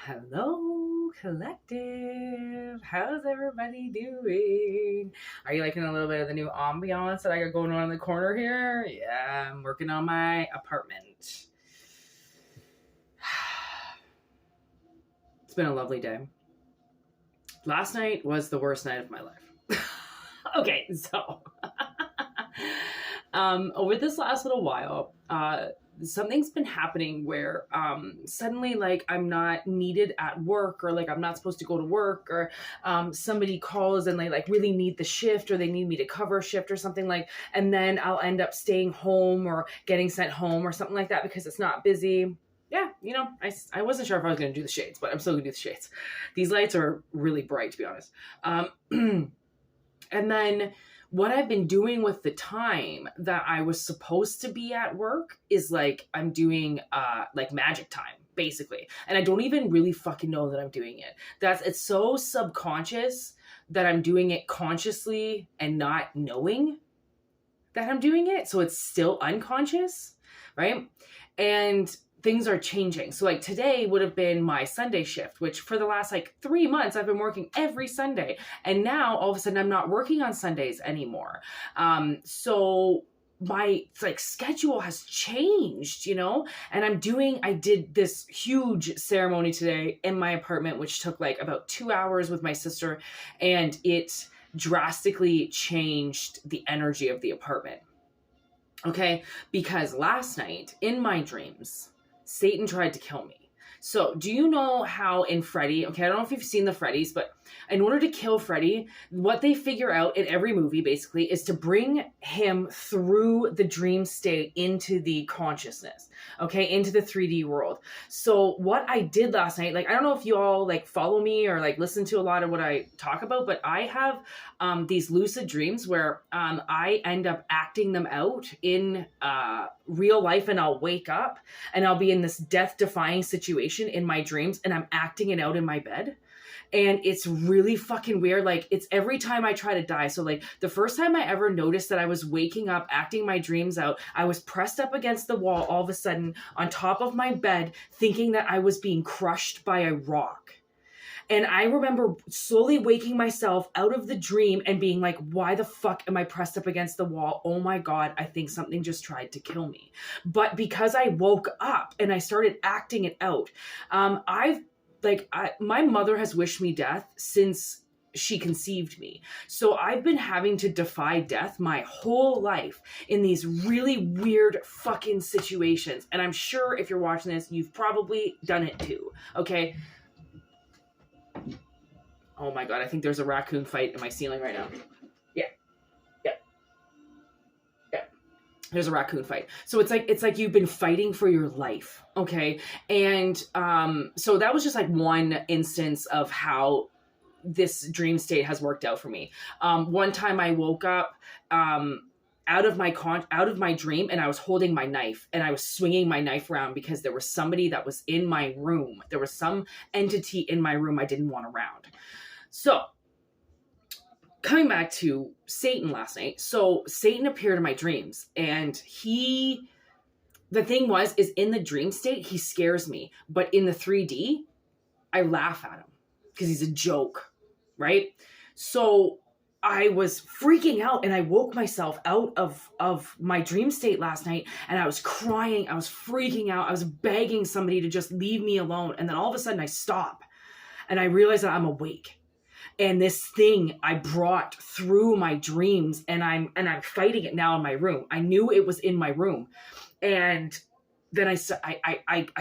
Hello, collective. How's everybody doing? Are you liking a little bit of the new ambiance that I got going on in the corner here? Yeah, I'm working on my apartment. It's been a lovely day. Last night was the worst night of my life. Okay, so over this last little while, something's been happening where suddenly like I'm not needed at work, or like I'm not supposed to go to work, or somebody calls and they like really need the shift, or they need me to cover a shift or something, like, and then I'll end up staying home or getting sent home or something like that because it's not busy. Yeah, you know, I wasn't sure if I was going to do the shades, but I'm still going to do the shades. These lights are really bright, to be honest. And then what I've been doing with the time that I was supposed to be at work is like I'm doing like magic time, basically. And I don't even really fucking know that I'm doing it. It's so subconscious that I'm doing it consciously and not knowing that I'm doing it. So it's still unconscious, right? And things are changing. So like today would have been my Sunday shift, which for the last like 3 months, I've been working every Sunday. And now all of a sudden I'm not working on Sundays anymore. So my like schedule has changed, you know, and I did this huge ceremony today in my apartment, which took like about 2 hours with my sister, and it drastically changed the energy of the apartment. Okay. Because last night in my dreams, Satan tried to kill me. So do you know how in Freddy, okay, I don't know if you've seen the Freddys, but in order to kill Freddy, what they figure out in every movie basically is to bring him through the dream state into the consciousness, okay, into the 3D world. So what I did last night, like, I don't know if you all like follow me or like listen to a lot of what I talk about, but I have these lucid dreams where I end up acting them out in real life, and I'll wake up and I'll be in this death-defying situation in my dreams, and I'm acting it out in my bed. And it's really fucking weird. Like, it's every time I try to die. So like the first time I ever noticed that I was waking up, acting my dreams out, I was pressed up against the wall all of a sudden on top of my bed, thinking that I was being crushed by a rock. And I remember slowly waking myself out of the dream and being like, why the fuck am I pressed up against the wall? Oh my God, I think something just tried to kill me. But because I woke up and I started acting it out, my mother has wished me death since she conceived me. So I've been having to defy death my whole life in these really weird fucking situations. And I'm sure if you're watching this, you've probably done it too. Okay. Oh my God, I think there's a raccoon fight in my ceiling right now. Yeah. There's a raccoon fight. So it's like you've been fighting for your life. Okay. And so that was just like one instance of how this dream state has worked out for me. One time I woke up out of my dream, and I was holding my knife, and I was swinging my knife around because there was somebody that was in my room. There was some entity in my room I didn't want around. So coming back to Satan last night. So Satan appeared in my dreams, and the thing is in the dream state, he scares me, but in the 3D, I laugh at him because he's a joke, right? So I was freaking out, and I woke myself out of my dream state last night, and I was crying. I was freaking out. I was begging somebody to just leave me alone. And then all of a sudden I stop, and I realize that I'm awake. And this thing I brought through my dreams, and I'm fighting it now in my room. I knew it was in my room. And then I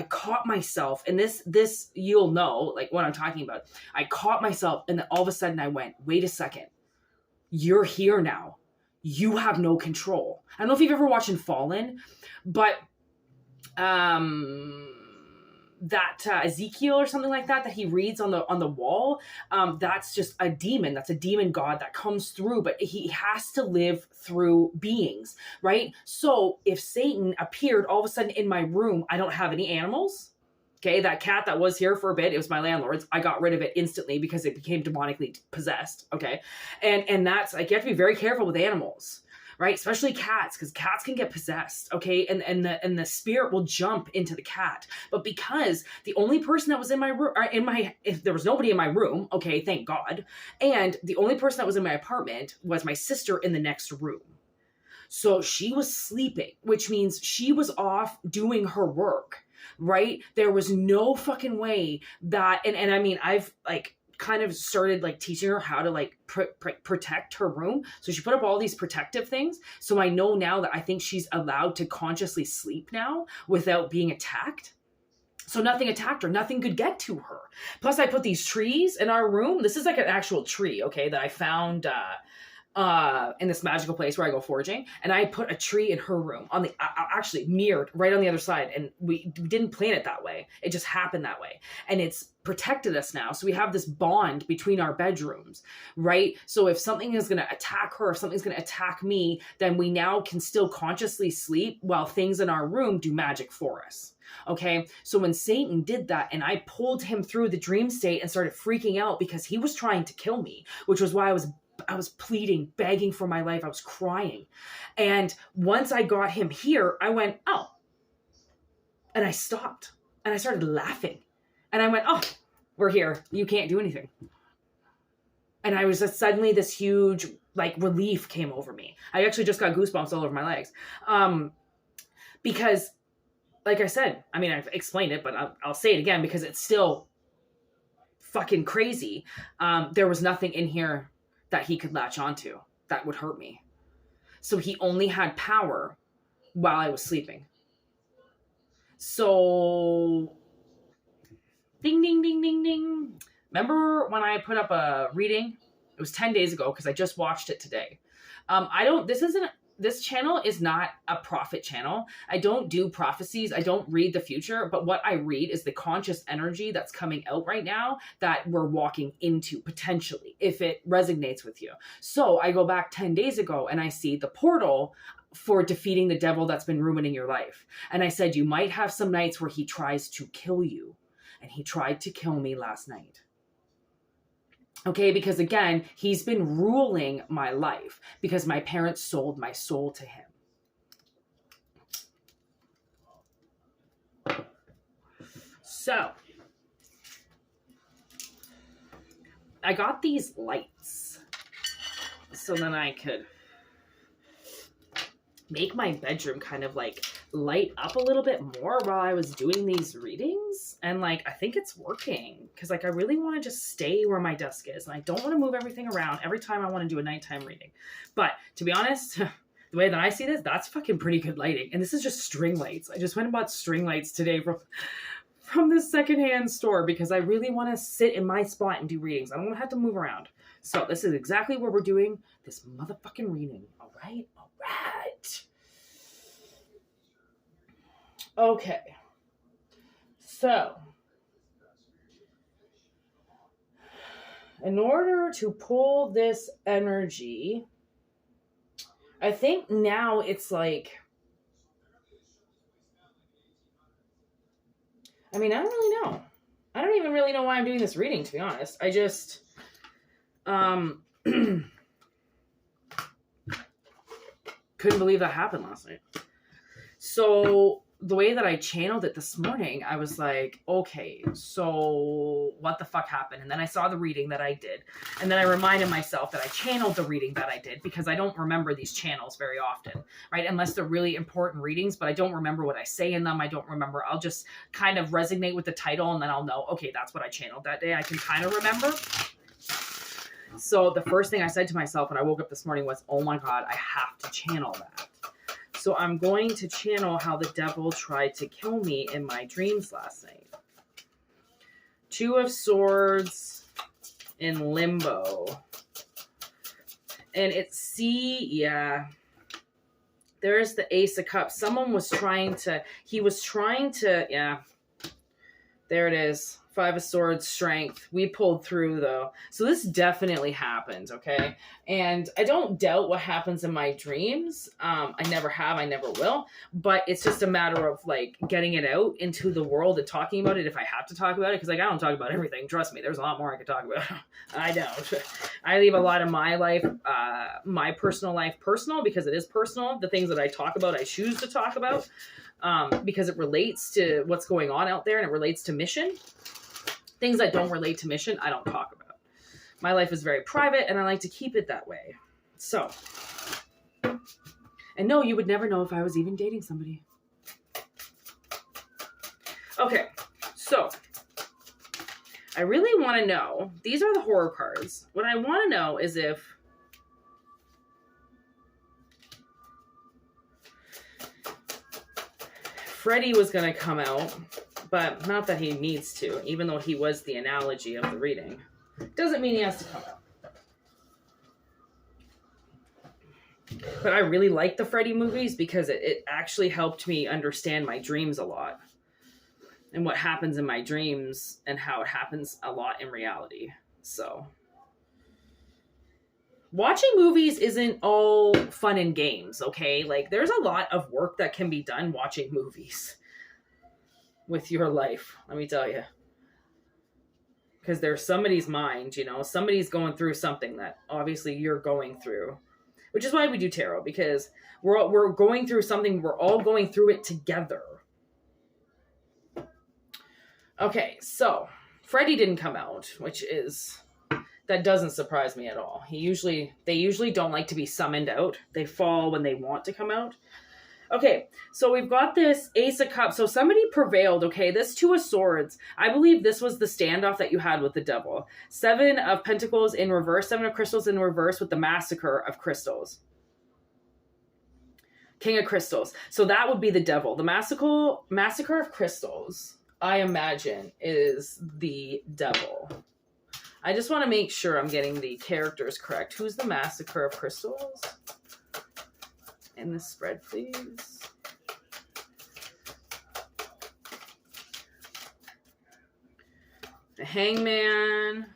caught myself, and this, you'll know like what I'm talking about. I caught myself, and then all of a sudden I went, wait a second, you're here now. You have no control. I don't know if you've ever watched Fallen, but that Ezekiel or something like that he reads on the wall, that's just a demon. That's a demon god that comes through, but he has to live through beings, right? So if Satan appeared all of a sudden in my room, I don't have any animals. Okay, that cat that was here for a bit, it was my landlord's. I got rid of it instantly because it became demonically possessed. Okay, and that's like, you have to be very careful with animals. right? Especially cats, because cats can get possessed, okay? And the spirit will jump into the cat. But because the only person that was in my room, if there was nobody in my room, okay, thank God, and the only person that was in my apartment was my sister in the next room. So she was sleeping, which means she was off doing her work, right? There was no fucking way that, and I mean, I've like kind of started like teaching her how to like protect her room. So she put up all these protective things. So I know now that I think she's allowed to consciously sleep now without being attacked. So nothing attacked her. Nothing could get to her. Plus I put these trees in our room. This is like an actual tree, okay, that I found in this magical place where I go foraging, and I put a tree in her room on the actually mirrored right on the other side, and we didn't plan it that way. It just happened that way, and it's protected us now. So we have this bond between our bedrooms, right? So if something is going to attack her, if something's going to attack me, then we now can still consciously sleep while things in our room do magic for us. Okay, so when Satan did that and I pulled him through the dream state and started freaking out because he was trying to kill me, which was why I was pleading, begging for my life. I was crying. And once I got him here, I went, oh. And I stopped. And I started laughing. And I went, oh, we're here. You can't do anything. And I was just suddenly this huge, like, relief came over me. I actually just got goosebumps all over my legs. Because, like I said, I mean, I've explained it, but I'll say it again because it's still fucking crazy. There was nothing in here that he could latch onto that would hurt me. So he only had power while I was sleeping. So, ding, ding, ding, ding, ding. Remember when I put up a reading? It was 10 days ago because I just watched it today. This channel is not a prophet channel. I don't do prophecies. I don't read the future, but what I read is the conscious energy that's coming out right now that we're walking into potentially, if it resonates with you. So I go back 10 days ago and I see the portal for defeating the devil that's been ruining your life. And I said, you might have some nights where he tries to kill you. And he tried to kill me last night. Okay, because again, he's been ruling my life because my parents sold my soul to him. So, I got these lights so then I could make my bedroom kind of like light up a little bit more while I was doing these readings. And like, I think it's working because like, I really want to just stay where my desk is. And I don't want to move everything around every time I want to do a nighttime reading. But to be honest, the way that I see this, that's fucking pretty good lighting. And this is just string lights. I just went and bought string lights today from this secondhand store because I really want to sit in my spot and do readings. I don't want to have to move around. So this is exactly where we're doing this motherfucking reading. All right. All right. Okay. So, in order to pull this energy, I think now it's like, I mean, I don't really know. I don't even really know why I'm doing this reading, to be honest. I just, couldn't believe that happened last night. So the way that I channeled it this morning, I was like, okay, so what the fuck happened? And then I saw the reading that I did. And then I reminded myself that I channeled the reading that I did because I don't remember these channels very often, right? Unless they're really important readings, but I don't remember what I say in them. I don't remember. I'll just kind of resonate with the title and then I'll know, okay, that's what I channeled that day. I can kind of remember. So the first thing I said to myself when I woke up this morning was, oh my God, I have to channel that. So I'm going to channel how the devil tried to kill me in my dreams last night. 2 of Swords in limbo. And it's yeah. There's the Ace of Cups. Someone was trying to, yeah. There it is. Five of Swords, strength. We pulled through though. So this definitely happened, okay? And I don't doubt what happens in my dreams. I never have, I never will. But it's just a matter of like getting it out into the world and talking about it if I have to talk about it. Because like I don't talk about everything. Trust me, there's a lot more I could talk about. I don't. I leave a lot of my life, my personal life personal because it is personal. The things that I talk about, I choose to talk about. Because it relates to what's going on out there and it relates to mission. Things that don't relate to mission, I don't talk about. My life is very private and I like to keep it that way. So, and no, you would never know if I was even dating somebody. Okay, so I really want to know, these are the horror cards. What I want to know is if Freddie was going to come out, but not that he needs to, even though he was the analogy of the reading. Doesn't mean he has to come out. But I really like the Freddie movies because it actually helped me understand my dreams a lot. And what happens in my dreams and how it happens a lot in reality. So, watching movies isn't all fun and games, okay? Like, there's a lot of work that can be done watching movies with your life, let me tell you. Because there's somebody's mind, you know, somebody's going through something that obviously you're going through. Which is why we do tarot, because we're going through something, we're all going through it together. Okay, so Freddie didn't come out, which is, that doesn't surprise me at all. They usually don't like to be summoned out. They fall when they want to come out. Okay, so we've got this Ace of Cups. So somebody prevailed, okay? This Two of Swords. I believe this was the standoff that you had with the devil. Seven of Pentacles in reverse. Seven of Crystals in reverse with the Massacre of Crystals. King of Crystals. So that would be the devil. The Massacre of Crystals, I imagine, is the devil. I just want to make sure I'm getting the characters correct. Who's the Massacre of Crystals? In the spread, please. The Hangman.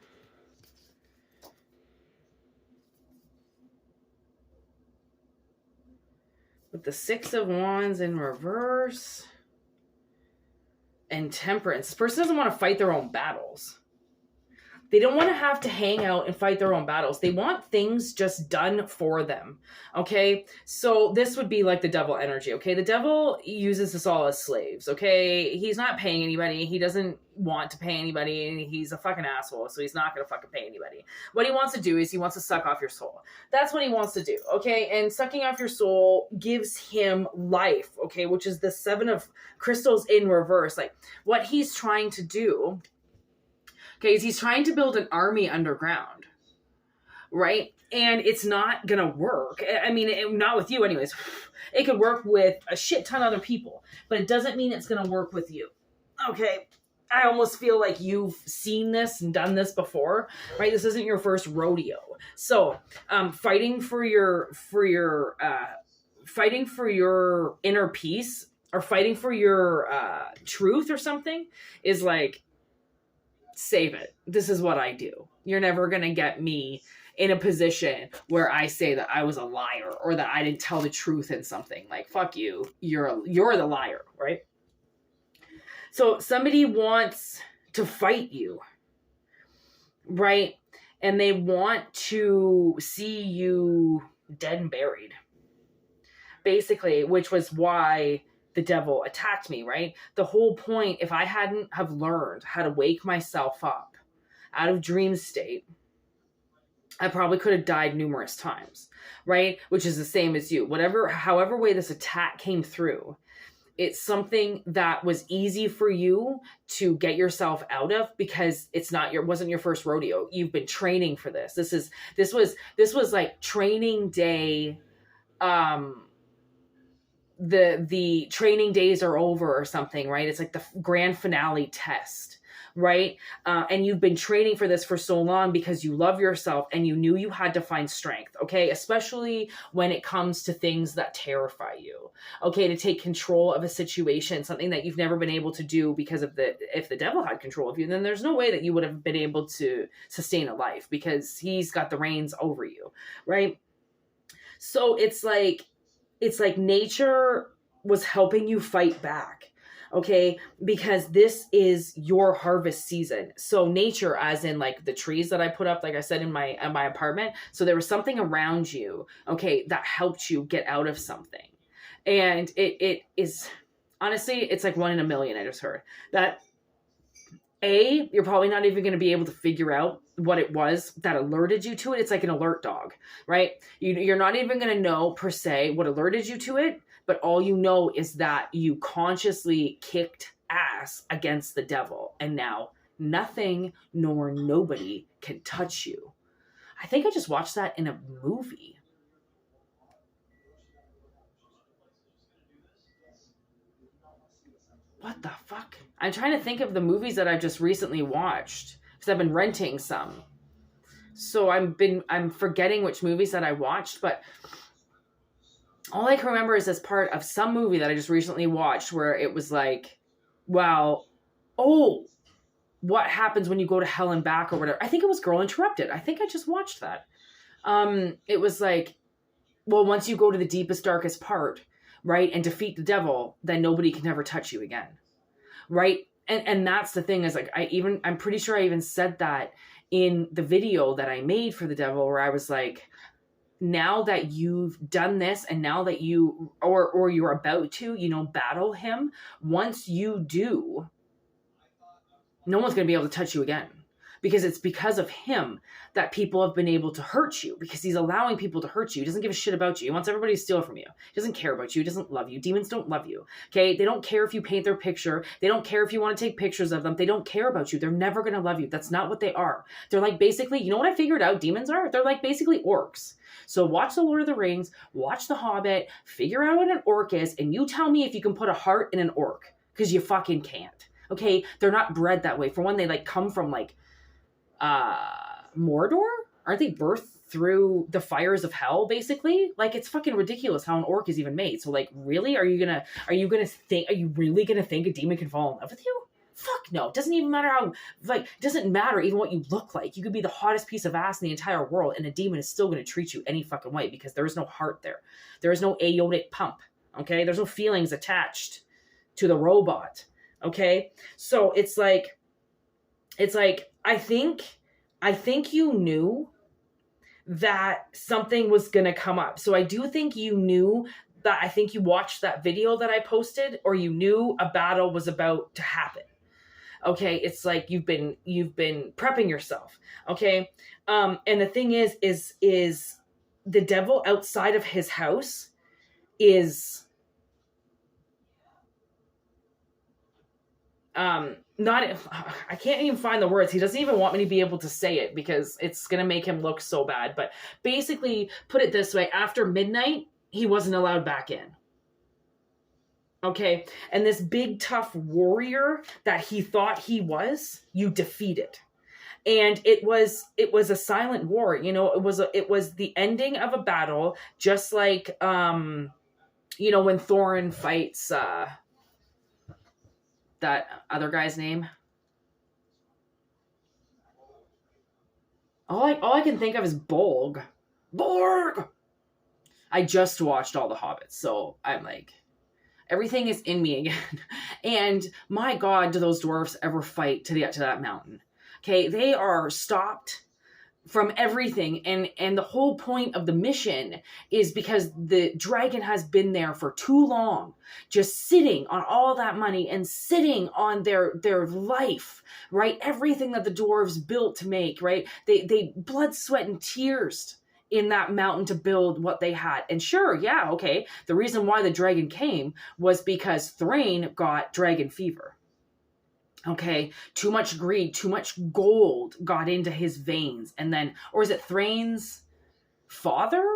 With the Six of Wands in reverse. And Temperance. This person doesn't want to fight their own battles. They don't want to have to hang out and fight their own battles. They want things just done for them. Okay? So this would be like the devil energy. Okay? The devil uses us all as slaves. Okay? He's not paying anybody. He doesn't want to pay anybody. And he's a fucking asshole. So he's not going to fucking pay anybody. What he wants to do is he wants to suck off your soul. That's what he wants to do. Okay? And sucking off your soul gives him life. Okay? Which is the Seven of Crystals in reverse. Like what he's trying to do. Okay, he's trying to build an army underground, right? And it's not going to work. I mean, not with you anyways. It could work with a shit ton of other people, but it doesn't mean it's going to work with you. Okay, I almost feel like you've seen this and done this before, right? This isn't your first rodeo. So, fighting for your inner peace or fighting for your truth or something is like, save it. This is what I do. You're never going to get me in a position where I say that I was a liar or that I didn't tell the truth in something. Like, fuck you. You're the liar, right? So somebody wants to fight you, right? And they want to see you dead and buried, basically, which was why the devil attacked me, right? The whole point, if I hadn't have learned how to wake myself up out of dream state, I probably could have died numerous times, right? Which is the same as you. However way this attack came through, it's something that was easy for you to get yourself out of because wasn't your first rodeo. You've been training for this. This was like training day. The training days are over or something, right? It's like the grand finale test. right? And you've been training for this for so long because you love yourself and you knew you had to find strength, okay? Especially when it comes to things that terrify you, okay? To take control of a situation, something that you've never been able to do because of if the devil had control of you, then there's no way that you would have been able to sustain a life because he's got the reins over you, right? So it's like nature was helping you fight back. Okay, because this is your harvest season. So nature, as in like the trees that I put up, like I said, in my apartment. So there was something around you, okay, that helped you get out of something. And it is, honestly, it's like 1 in a million. I just heard that you're probably not even going to be able to figure out what it was that alerted you to it. It's like an alert dog, right? You're not even going to know per se what alerted you to it, but all you know is that you consciously kicked ass against the devil, and now nothing nor nobody can touch you. I think I just watched that in a movie. What the fuck? I'm trying to think of the movies that I've just recently watched because I've been renting some. So I'm forgetting which movies that I watched, but all I can remember is as part of some movie that I just recently watched where it was like, wow, oh, what happens when you go to hell and back or whatever. I think it was Girl Interrupted. I think I just watched that. It was like, well, once you go to the deepest, darkest part, right, and defeat the devil, then nobody can ever touch you again, right? And that's the thing is like, I'm pretty sure I even said that in the video that I made for the devil, where I was like, now that you've done this and now that you, or you're about to, battle him, once you do, no one's going to be able to touch you again. Because it's because of him that people have been able to hurt you, because he's allowing people to hurt you. He doesn't give a shit about you. He wants everybody to steal from you. He doesn't care about you. He doesn't love you. Demons don't love you. Okay. They don't care if you paint their picture. They don't care if you want to take pictures of them. They don't care about you. They're never going to love you. That's not what they are. They're like basically, you know what I figured out demons are? They're like basically orcs. So watch The Lord of the Rings, watch The Hobbit, figure out what an orc is, and you tell me if you can put a heart in an orc, because you fucking can't. Okay. They're not bred that way. For one, they like come from like, Mordor? Aren't they birthed through the fires of hell, basically? Like, it's fucking ridiculous how an orc is even made. So, like, really? Are you really gonna think a demon can fall in love with you? Fuck no. It doesn't even matter how, like, it doesn't matter even what you look like. You could be the hottest piece of ass in the entire world, and a demon is still gonna treat you any fucking way, because there is no heart there. There is no aortic pump, okay? There's no feelings attached to the robot, okay? So, it's like, I think you knew that something was going to come up. So I do think you knew that. I think you watched that video that I posted, or you knew a battle was about to happen. Okay. It's like you've been prepping yourself. Okay. And the thing is the devil outside of his house is, not, I can't even find the words. He doesn't even want me to be able to say it because it's going to make him look so bad. But basically, put it this way, after midnight, he wasn't allowed back in. Okay. And this big, tough warrior that he thought he was, you defeated. And it was a silent war. It was the ending of a battle, just like, when Thorin fights, that other guy's name. All I can think of is Borg. I just watched all the Hobbits, so I'm like, everything is in me again. And my God, do those dwarves ever fight to get to that mountain? Okay, they are stopped from everything, and the whole point of the mission is because the dragon has been there for too long, just sitting on all that money and sitting on their life, right? Everything that the dwarves built to make, right? They blood, sweat, and tears in that mountain to build what they had. And sure, yeah, okay, the reason why the dragon came was because Thrain got dragon fever. Okay, too much greed, too much gold got into his veins. And then, or is it Thrain's father?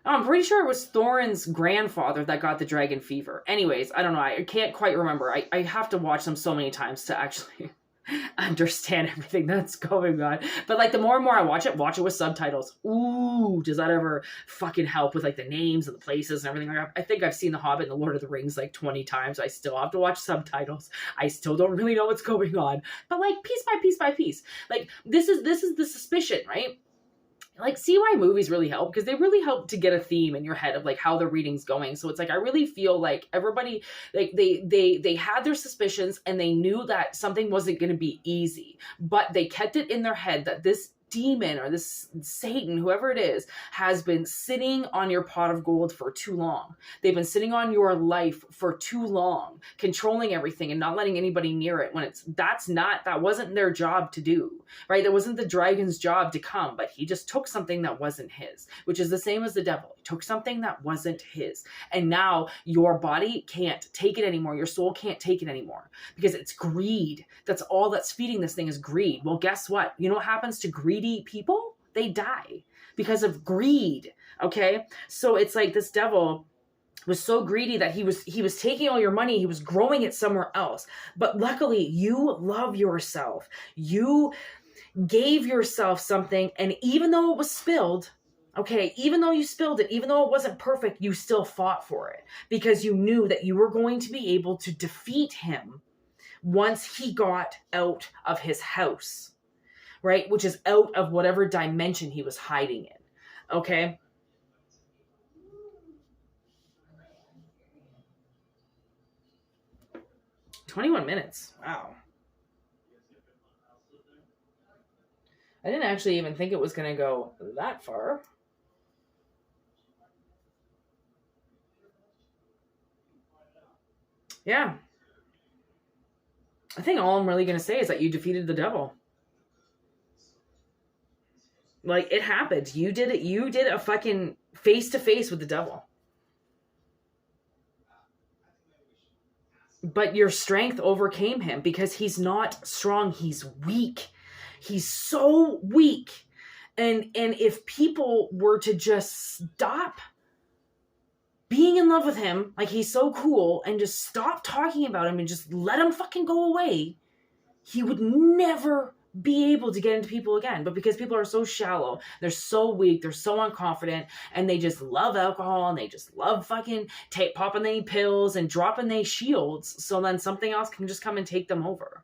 I'm pretty sure it was Thorin's grandfather that got the dragon fever. Anyways, I don't know. I can't quite remember. I have to watch them so many times to actually understand everything that's going on. But like the more and more I watch it with subtitles. Ooh, does that ever fucking help with like the names and the places and everything? I think I've seen The Hobbit and The Lord of the Rings like 20 times. I still have to watch subtitles. I still don't really know what's going on. But like piece by piece by piece. Like this is the suspicion, right? Like, see why movies really help, because they really help to get a theme in your head of like how the reading's going. So it's like I really feel like everybody, like they had their suspicions and they knew that something wasn't going to be easy, but they kept it in their head that this demon or this Satan, whoever it is, has been sitting on your pot of gold for too long. They've been sitting on your life for too long, controlling everything and not letting anybody near it when that wasn't their job to do, right? That wasn't the dragon's job to come, but he just took something that wasn't his, which is the same as the devil. He took something that wasn't his. And now your body can't take it anymore. Your soul can't take it anymore because it's greed. That's all that's feeding this thing is greed. Well, guess what? You know what happens to greedy people? They die because of greed. Okay. So it's like this devil was so greedy that he was taking all your money. He was growing it somewhere else. But luckily you love yourself. You gave yourself something. And even though it was spilled, okay, even though you spilled it, even though it wasn't perfect, you still fought for it because you knew that you were going to be able to defeat him once he got out of his house. Right? Which is out of whatever dimension he was hiding in. Okay? "21 minutes. Wow. I didn't actually even think it was going to go that far. Yeah. I think all I'm really going to say is that you defeated the devil. Like, it happened. You did it. You did a fucking face-to-face with the devil. But your strength overcame him because he's not strong. He's weak. He's so weak. And if people were to just stop being in love with him, like he's so cool, and just stop talking about him and just let him fucking go away, he would never be able to get into people again. But because people are so shallow, they're so weak, they're so unconfident, and they just love alcohol and they just love fucking popping they pills and dropping they shields, so then something else can just come and take them over.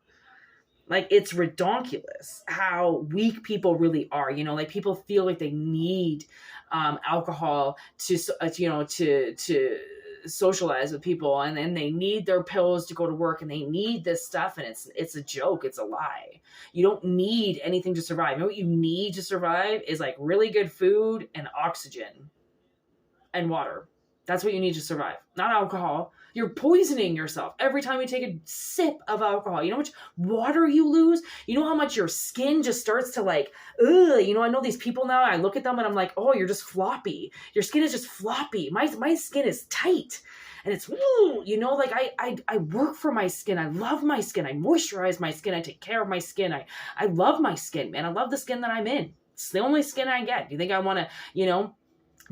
Like, it's redonkulous how weak people really are. You know, like people feel like they need alcohol to socialize with people, and then they need their pills to go to work, and they need this stuff, and it's a joke. It's a lie. You don't need anything to survive. You know what you need to survive is like really good food and oxygen and water. That's what you need to survive, not alcohol. You're poisoning yourself every time you take a sip of alcohol. You know how much water you lose? You know how much your skin just starts to like, ugh. You know, I know these people now, I look at them and I'm like, oh, you're just floppy. Your skin is just floppy. My skin is tight. And it's, woo, you know, like I work for my skin. I love my skin. I moisturize my skin. I take care of my skin. I love my skin, man. I love the skin that I'm in. It's the only skin I get. Do you think I want to, you know,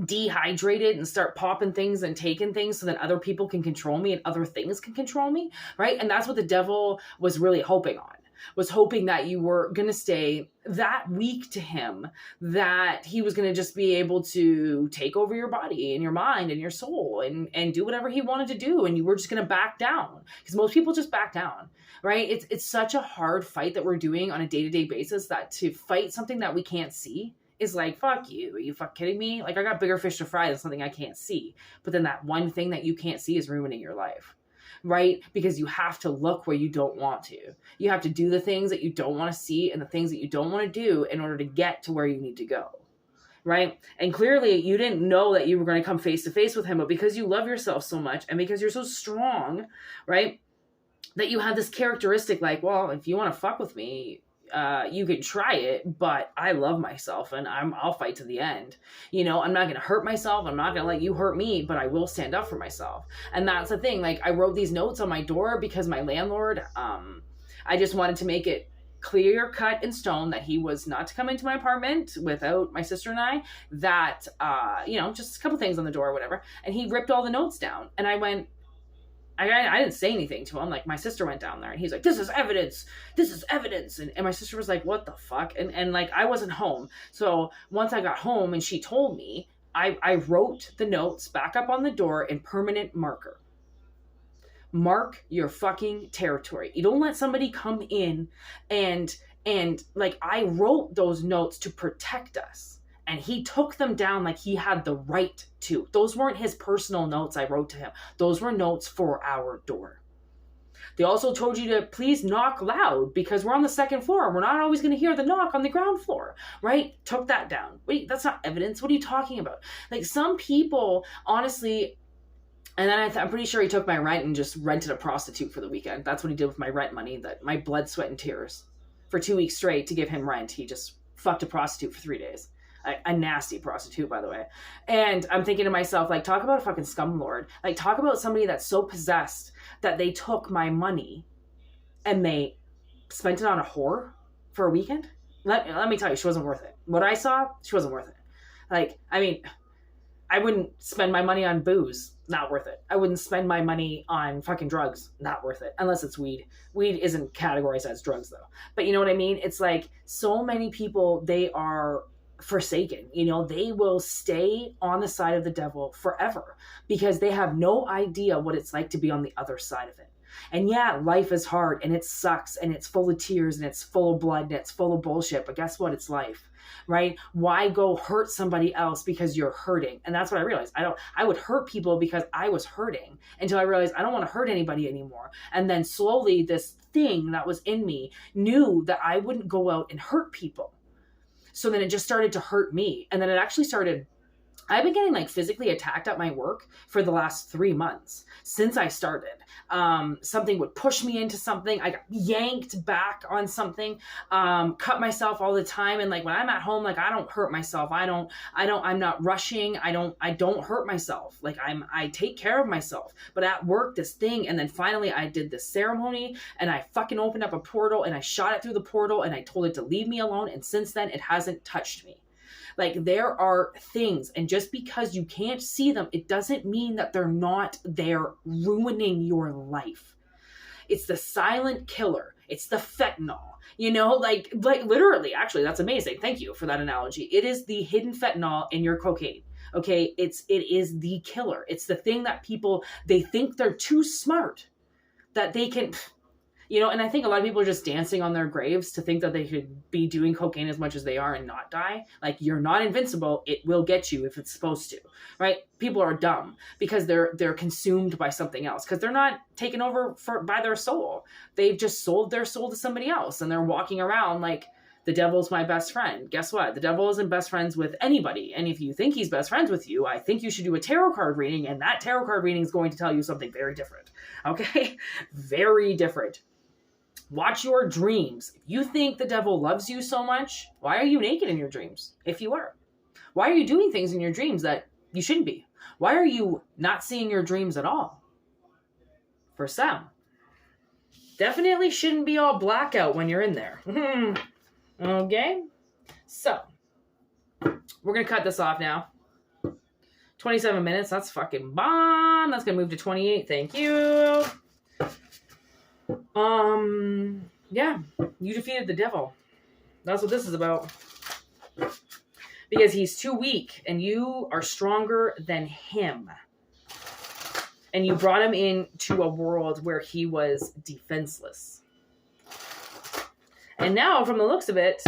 dehydrate it and start popping things and taking things so that other people can control me and other things can control me, right? And that's what the devil was really hoping on, was hoping that you were going to stay that weak to him, that he was going to just be able to take over your body and your mind and your soul and do whatever he wanted to do. And you were just going to back down, because most people just back down, right? It's such a hard fight that we're doing on a day-to-day basis, that to fight something that we can't see is like, fuck you. Are you fuck kidding me? Like, I got bigger fish to fry than something I can't see. But then that one thing that you can't see is ruining your life, right? Because you have to look where you don't want to. You have to do the things that you don't want to see and the things that you don't want to do in order to get to where you need to go, right? And clearly you didn't know that you were going to come face to face with him, but because you love yourself so much and because you're so strong, right, that you have this characteristic like, well, if you want to fuck with me, you can try it, but I love myself and I'll fight to the end. You know, I'm not going to hurt myself. I'm not going to let you hurt me, but I will stand up for myself. And that's the thing. Like, I wrote these notes on my door because my landlord, I just wanted to make it clear cut in stone that he was not to come into my apartment without my sister and I, that, just a couple things on the door or whatever. And he ripped all the notes down. And I went, I didn't say anything to him. Like, my sister went down there and he's like, this is evidence. This is evidence. And my sister was like, what the fuck? And like, I wasn't home. So once I got home and she told me, I wrote the notes back up on the door in permanent marker. Mark your fucking territory. You don't let somebody come in and like, I wrote those notes to protect us. And he took them down like he had the right to. Those weren't his personal notes I wrote to him. Those were notes for our door. They also told you to please knock loud because we're on the second floor. We're not always going to hear the knock on the ground floor, right? Took that down. Wait, that's not evidence. What are you talking about? Like, some people, honestly, and then I'm pretty sure he took my rent and just rented a prostitute for the weekend. That's what he did with my rent money, that my blood, sweat, and tears. For 2 weeks straight to give him rent, he just fucked a prostitute for 3 days. A nasty prostitute, by the way. And I'm thinking to myself, like, talk about a fucking scumlord. Like, talk about somebody that's so possessed that they took my money and they spent it on a whore for a weekend. Let me tell you, she wasn't worth it. What I saw, she wasn't worth it. Like, I mean, I wouldn't spend my money on booze. Not worth it. I wouldn't spend my money on fucking drugs. Not worth it. Unless it's weed. Weed isn't categorized as drugs, though. But you know what I mean? It's like, so many people, they are forsaken. They will stay on the side of the devil forever because they have no idea what it's like to be on the other side of it. And yeah, life is hard and it sucks and it's full of tears and it's full of blood and it's full of bullshit. But guess what? It's life, right? Why go hurt somebody else because you're hurting? And that's what I realized. I would hurt people because I was hurting until I realized I don't want to hurt anybody anymore. And then slowly this thing that was in me knew that I wouldn't go out and hurt people. So then it just started to hurt me. And then it actually started, I've been getting like physically attacked at my work for the last 3 months since I started. Something would push me into something. I got yanked back on something, cut myself all the time. And like, when I'm at home, like, I don't hurt myself. I'm not rushing. I don't hurt myself. Like, I take care of myself, but at work, this thing. And then finally I did this ceremony and I fucking opened up a portal and I shot it through the portal and I told it to leave me alone. And since then it hasn't touched me. Like, there are things, and just because you can't see them, it doesn't mean that they're not there ruining your life. It's the silent killer. It's the fentanyl, like literally, actually, that's amazing. Thank you for that analogy. It is the hidden fentanyl in your cocaine. Okay. It is the killer. It's the thing that people, they think they're too smart that they can, and I think a lot of people are just dancing on their graves to think that they could be doing cocaine as much as they are and not die. Like, you're not invincible. It will get you if it's supposed to, right? People are dumb because they're consumed by something else, because they're not taken over by their soul. They've just sold their soul to somebody else, and they're walking around like, the devil's my best friend. Guess what? The devil isn't best friends with anybody. And if you think he's best friends with you, I think you should do a tarot card reading, and that tarot card reading is going to tell you something very different. Okay? Very different. Watch your dreams. If you think the devil loves you so much, why are you naked in your dreams? If you are, why are you doing things in your dreams that you shouldn't be? Why are you not seeing your dreams at all? For some, definitely shouldn't be all blackout when you're in there. Okay. So we're going to cut this off now. 27 minutes. That's fucking bomb. That's going to move to 28. Thank you. Yeah, you defeated the devil. That's what this is about. Because he's too weak and you are stronger than him. And you brought him into a world where he was defenseless. And now, from the looks of it,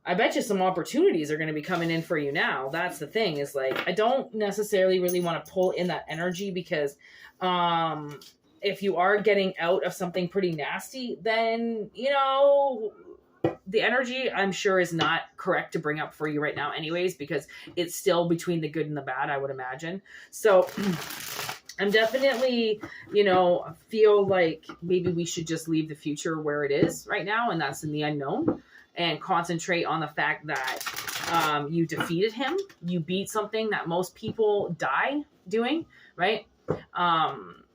I bet you some opportunities are going to be coming in for you now. That's the thing, is like, I don't necessarily really want to pull in that energy because, if you are getting out of something pretty nasty, then, the energy, I'm sure, is not correct to bring up for you right now anyways, because it's still between the good and the bad, I would imagine. So I'm definitely, feel like maybe we should just leave the future where it is right now, and that's in the unknown, and concentrate on the fact that you defeated him. You beat something that most people die doing, right?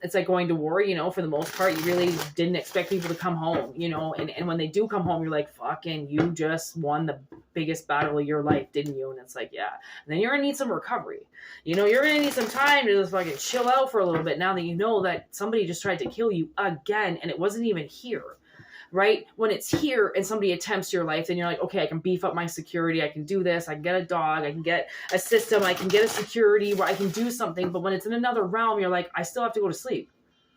It's like going to war, you know, for the most part, you really didn't expect people to come home, you know, and when they do come home, you're like, fucking, you just won the biggest battle of your life, didn't you? And it's like, yeah. And then you're gonna need some recovery. You know, you're gonna need some time to just fucking chill out for a little bit now that you know that somebody just tried to kill you again and it wasn't even here. Right? When it's here and somebody attempts your life, then you're like, okay, I can beef up my security. I can do this. I can get a dog. I can get a system. I can get a security where I can do something. But when it's in another realm, you're like, I still have to go to sleep.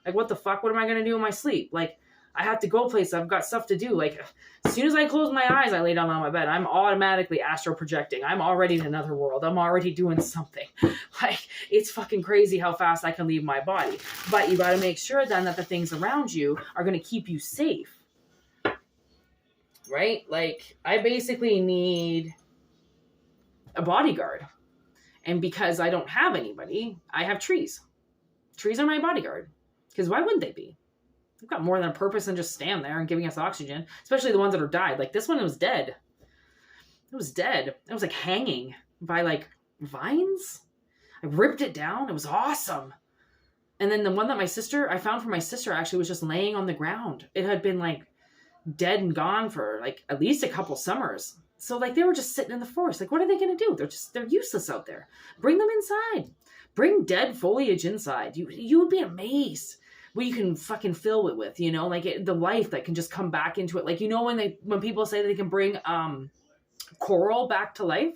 Like, what the fuck? What am I going to do in my sleep? Like, I have to go places. I've got stuff to do. Like, as soon as I close my eyes, I lay down on my bed. I'm automatically astral projecting. I'm already in another world. I'm already doing something. Like, it's fucking crazy how fast I can leave my body. But you got to make sure then that the things around you are going to keep you safe. Right? Like, I basically need a bodyguard. And because I don't have anybody, I have trees. Trees are my bodyguard. Because why wouldn't they be? They've got more than a purpose than just stand there and giving us oxygen. Especially the ones that are died. Like, this one was dead. It was dead. It was like hanging by like vines. I ripped it down. It was awesome. And then the one that I found for my sister actually was just laying on the ground. It had been like dead and gone for like at least a couple summers. So like they were just sitting in the forest. Like, what are they going to do? They're useless out there. Bring them inside. Bring dead foliage inside. You would be amazed what you can fucking fill it with, you know, like the life that can just come back into it. Like, you know, when people say they can bring coral back to life,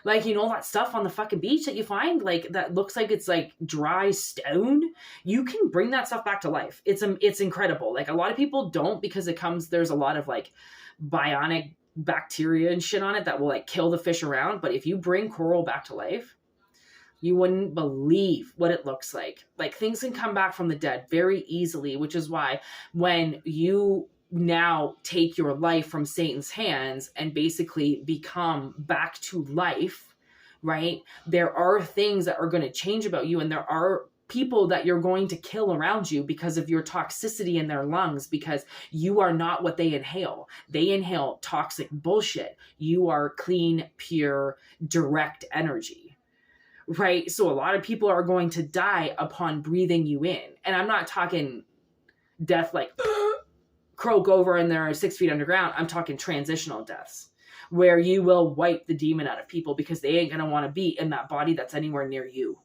like, you know, that stuff on the fucking beach that you find, like, that looks like it's like dry stone. You can bring that stuff back to life. It's incredible. Like, a lot of people don't, because there's a lot of like bionic bacteria and shit on it that will like kill the fish around. But if you bring coral back to life, you wouldn't believe what it looks like. Like, things can come back from the dead very easily, which is why when you now take your life from Satan's hands and basically become back to life, right? There are things that are going to change about you, and there are people that you're going to kill around you because of your toxicity in their lungs, because you are not what they inhale. They inhale toxic bullshit. You are clean, pure, direct energy, right? So a lot of people are going to die upon breathing you in. And I'm not talking death like croak over and they're 6 feet underground. I'm talking transitional deaths where you will wipe the demon out of people because they ain't going to want to be in that body that's anywhere near you.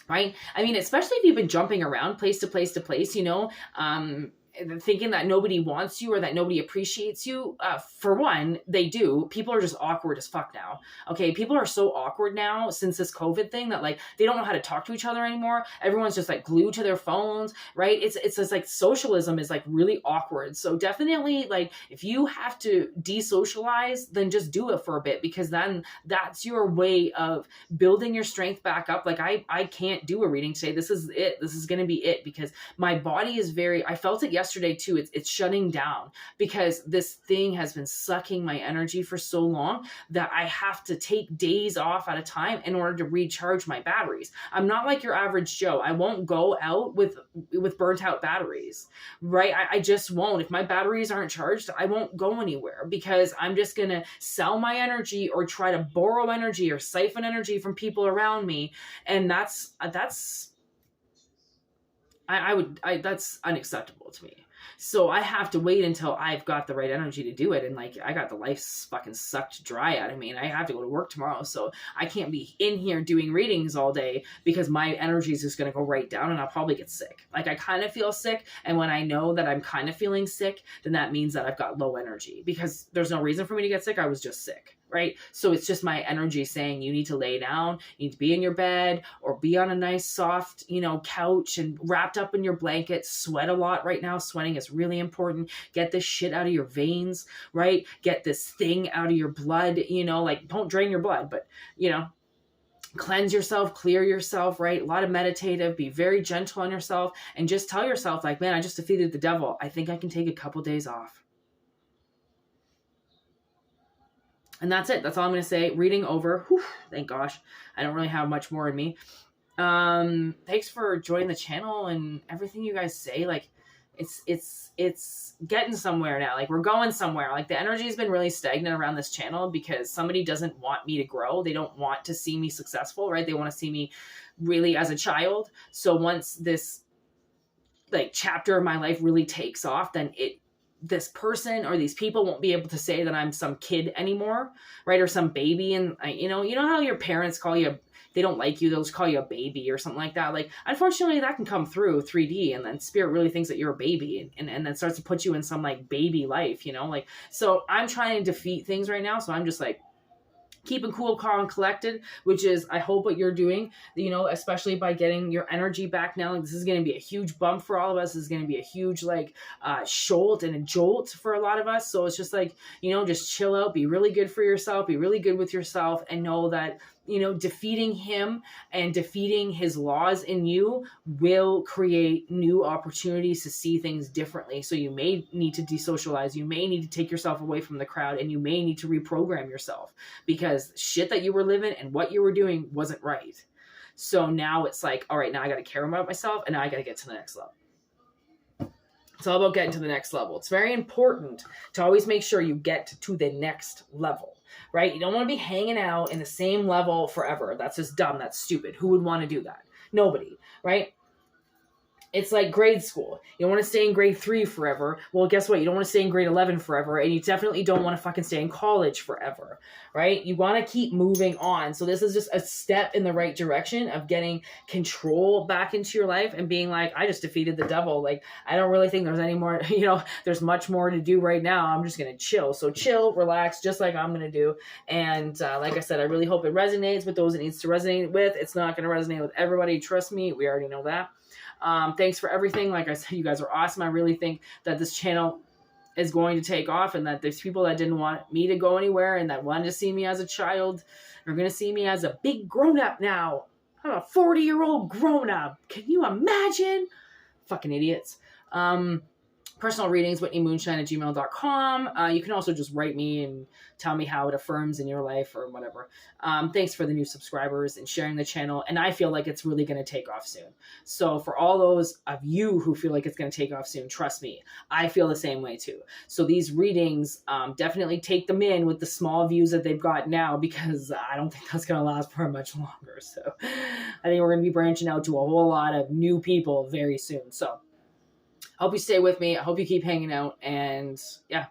Right? I mean, especially if you've been jumping around place to place to place, you know, thinking that nobody wants you or that nobody appreciates you. For one, they do. People are just awkward as fuck now. Okay, people are so awkward now since this COVID thing that like they don't know how to talk to each other anymore. Everyone's just like glued to their phones, right? It's just like socialism is like really awkward. So definitely, like, if you have to desocialize, then just do it for a bit, because then that's your way of building your strength back up. Like, I can't do a reading today. This is it. This is going to be it, because my body is I felt it yesterday too. It's shutting down because this thing has been sucking my energy for so long that I have to take days off at a time in order to recharge my batteries. I'm not like your average Joe. I won't go out with burnt out batteries, right? I just won't. If my batteries aren't charged, I won't go anywhere, because I'm just going to sell my energy or try to borrow energy or siphon energy from people around me. And that's unacceptable to me. So I have to wait until I've got the right energy to do it. And like, I got the life fucking sucked dry out of me, and I have to go to work tomorrow. So I can't be in here doing readings all day because my energy is just going to go right down and I'll probably get sick. Like, I kind of feel sick. And when I know that I'm kind of feeling sick, then that means that I've got low energy, because there's no reason for me to get sick. I was just sick. Right? So it's just my energy saying you need to lay down, you need to be in your bed or be on a nice soft, you know, couch and wrapped up in your blanket. Sweat a lot right now. Sweating is really important. Get this shit out of your veins, right? Get this thing out of your blood, you know, like, don't drain your blood, but, you know, cleanse yourself, clear yourself, right? A lot of meditative, be very gentle on yourself, and just tell yourself like, man, I just defeated the devil. I think I can take a couple days off. And that's it. That's all I'm going to say. Reading over. Whew, thank gosh. I don't really have much more in me. Thanks for joining the channel and everything you guys say. Like, It's getting somewhere now. Like we're going somewhere. Like the energy has been really stagnant around this channel because somebody doesn't want me to grow. They don't want to see me successful, right? They want to see me really as a child. So once this like chapter of my life really takes off, then this person or these people won't be able to say that I'm some kid anymore, right? Or some baby. And you know how your parents call you, they don't like you, they'll just call you a baby or something like that. Like, unfortunately, that can come through 3D, and then spirit really thinks that you're a baby, and then starts to put you in some like baby life, you know? Like, so I'm trying to defeat things right now. So I'm just like, keeping cool, calm, and collected, which is, I hope, what you're doing, you know, especially by getting your energy back now. Like, this is going to be a huge bump for all of us. This is going to be a huge, like, jolt and a jolt for a lot of us. So it's just like, you know, just chill out, be really good for yourself, be really good with yourself, and know that, you know, defeating him and defeating his laws in you will create new opportunities to see things differently. So you may need to desocialize, you may need to take yourself away from the crowd, and you may need to reprogram yourself because shit that you were living and what you were doing wasn't right. So now it's like, all right, now I got to care about myself, and now I got to get to the next level. It's all about getting to the next level. It's very important to always make sure you get to the next level, right? You don't want to be hanging out in the same level forever. That's just dumb. That's stupid. Who would want to do that? Nobody, right? It's like grade school. You don't want to stay in grade 3 forever. Well, guess what? You don't want to stay in grade 11 forever. And you definitely don't want to fucking stay in college forever, right? You want to keep moving on. So this is just a step in the right direction of getting control back into your life and being like, I just defeated the devil. Like, I don't really think there's any more, you know, there's much more to do right now. I'm just going to chill. So chill, relax, just like I'm going to do. And like I said, I really hope it resonates with those it needs to resonate with. It's not going to resonate with everybody. Trust me. We already know that. Thanks for everything. Like I said, you guys are awesome. I really think that this channel is going to take off, and that there's people that didn't want me to go anywhere and that wanted to see me as a child are going to see me as a big grown-up now. I'm a 40-year-old grown-up. Can you imagine? Fucking idiots. Personal readings, whitneymoonshine@gmail.com. You can also just write me and tell me how it affirms in your life or whatever. Thanks for the new subscribers and sharing the channel. And I feel like it's really going to take off soon. So for all those of you who feel like it's going to take off soon, trust me, I feel the same way too. So these readings, definitely take them in with the small views that they've got now, because I don't think that's going to last for much longer. So I think we're going to be branching out to a whole lot of new people very soon. So hope you stay with me. I hope you keep hanging out. And yeah,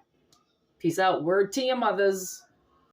peace out. Word to your mothers.